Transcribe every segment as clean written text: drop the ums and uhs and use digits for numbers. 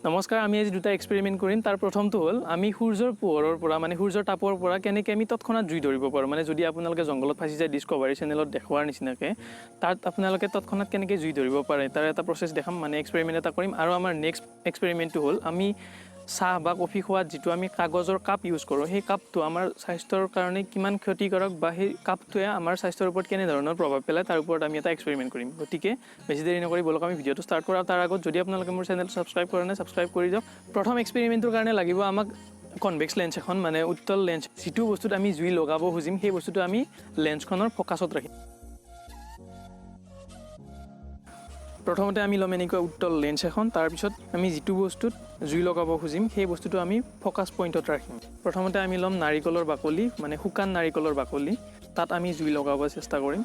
নমস্কাৰ, আমি আজি দুটা এক্সপেৰিমেণ্ট কৰিম। তাৰ প্ৰথমটো হ'ল আমি সূৰ্যৰ পোহৰৰ পৰা মানে সূৰ্যৰ তাপৰ পৰা কেনেকৈ আমি তৎক্ষণাত জুই ধৰিব পাৰোঁ। মানে যদি আপোনালোকে জংঘলত ফাঁচি যায় ডিস্কভাৰী চেনেলত দেখুৱাৰ নিচিনাকৈ তাত আপোনালোকে তৎক্ষণাত কেনেকৈ জুই ধৰিব পাৰে তাৰ এটা প্ৰচেছ দেখাম, মানে এক্সপেৰিমেণ্ট এটা কৰিম। আৰু আমাৰ নেক্সট এক্সপেৰিমেণ্টটো হ'ল আমি চাহ বা কফি খোৱাত যিটো আমি কাগজৰ কাপ ইউজ কৰোঁ, সেই কাপটো আমাৰ স্বাস্থ্যৰ কাৰণে কিমান ক্ষতিকাৰক বা সেই কাপটোৱে আমাৰ স্বাস্থ্যৰ ওপৰত কেনেধৰণৰ প্ৰভাৱ পেলায় তাৰ ওপৰত আমি এটা এক্সপেৰিমেণ্ট কৰিম। গতিকে বেছি দেৰি নকৰি বলক আমি ভিডিঅ'টো ষ্টাৰ্ট কৰোঁ। তাৰ আগত যদি আপোনালোকে মোৰ চেনেলটো ছাবস্ক্ৰাইব কৰা নাই ছাবস্ক্ৰাইব কৰি দিয়ক। প্ৰথম এক্সপেৰিমেণ্টটোৰ কাৰণে লাগিব আমাক কনভেক্স লেন্স এখন, মানে উত্তল লেন্স। যিটো বস্তুত আমি জুই লগাব খুজিম সেই বস্তুটো আমি লেন্সখনৰ ফ'কাছত ৰাখিম। প্ৰথমতে আমি ল'ম এনেকুৱা উত্তল লেন্স এখন। তাৰপিছত আমি যিটো বস্তুত জুই লগাব খুজিম সেই বস্তুটো আমি ফ'কাছ পইণ্টত ৰাখিম। প্ৰথমতে আমি ল'ম নাৰিকলৰ বাকলি, মানে শুকান নাৰিকলৰ বাকলি। তাত আমি জুই লগাব চেষ্টা কৰিম।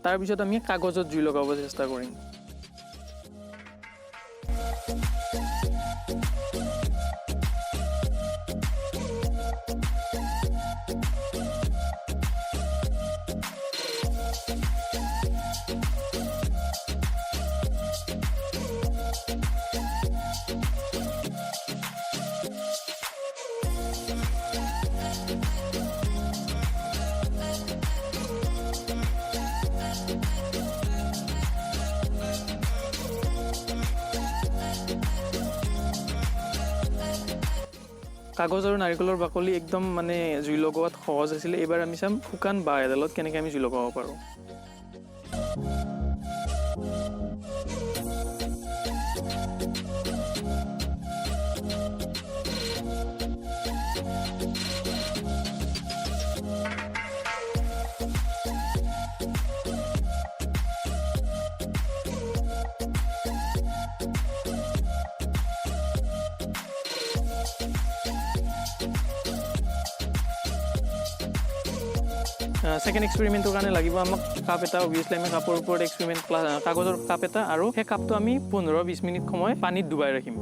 তাৰপিছত আমি কাগজত জুই লগাব চেষ্টা কৰিম। কাগজ আৰু নাৰিকলৰ বাকলি একদম মানে জুই লগোৱাত সহজ আছিলে। এইবাৰ আমি চাম শুকান বাঁহ এডালত কেনেকৈ আমি জুই লগাব পাৰোঁ। ছেকেণ্ড এক্সপেৰিমেণ্টৰ কাৰণে লাগিব আমাক কাপ এটা। অভিয়াছলি আমি কাপৰ ওপৰত এক্সপেৰিমেণ্ট কাগজৰ কাপ এটা, আৰু সেই কাপটো আমি 15-20 মিনিট সময় পানীত ডুবাই ৰাখিম।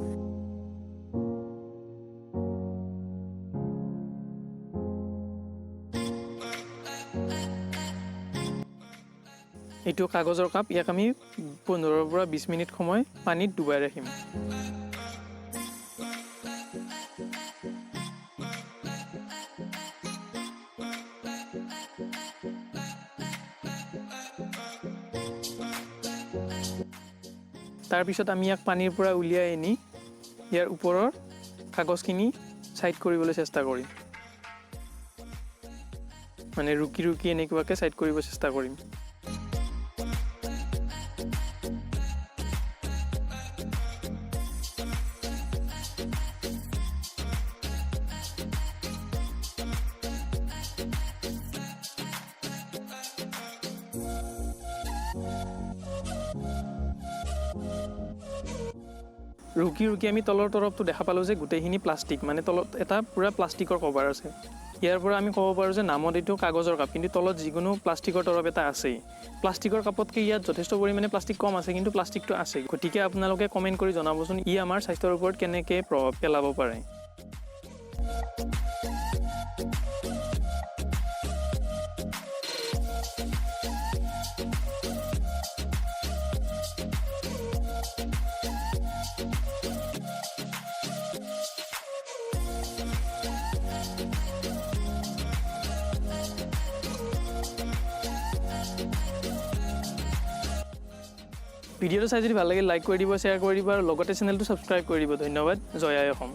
এইটো কাগজৰ কাপ, ইয়াক আমি 15-20 মিনিট সময় পানীত ডুবাই ৰাখিম। তাৰপিছত আমি ইয়াক পানীৰ পৰা উলিয়াই আনি ইয়াৰ ওপৰৰ কাগজখিনি ছাইড কৰিবলৈ চেষ্টা কৰিম, মানে ৰুকি ৰুকি এনেকুৱাকৈ ছাইড কৰিব চেষ্টা কৰিম। ৰুকি ৰুকি আমি তলৰ তৰফটো দেখা পালোঁ যে গোটেইখিনি প্লাষ্টিক, মানে তলত এটা পূৰা প্লাষ্টিকৰ কভাৰ আছে। ইয়াৰ পৰা আমি ক'ব পাৰোঁ যে নামত এইটো কাগজৰ কাপ, কিন্তু তলত যিকোনো প্লাষ্টিকৰ তৰপ এটা আছেই। প্লাষ্টিকৰ কাপতকৈ ইয়াত যথেষ্ট পৰিমাণে প্লাষ্টিক কম আছে, কিন্তু প্লাষ্টিকটো আছে। গতিকে আপোনালোকে কমেণ্ট কৰি জনাবচোন ই আমাৰ স্বাস্থ্যৰ ওপৰত কেনেকৈ প্ৰভাৱ পেলাব পাৰে। ভিডিঅ'টো চাই যদি ভাল লাগে লাইক কৰি দিব, শ্বেয়াৰ কৰি দিব আৰু লগতে চেনেলটো ছাবস্ক্ৰাইব কৰি দিব। ধন্যবাদ। জয় আই অসম।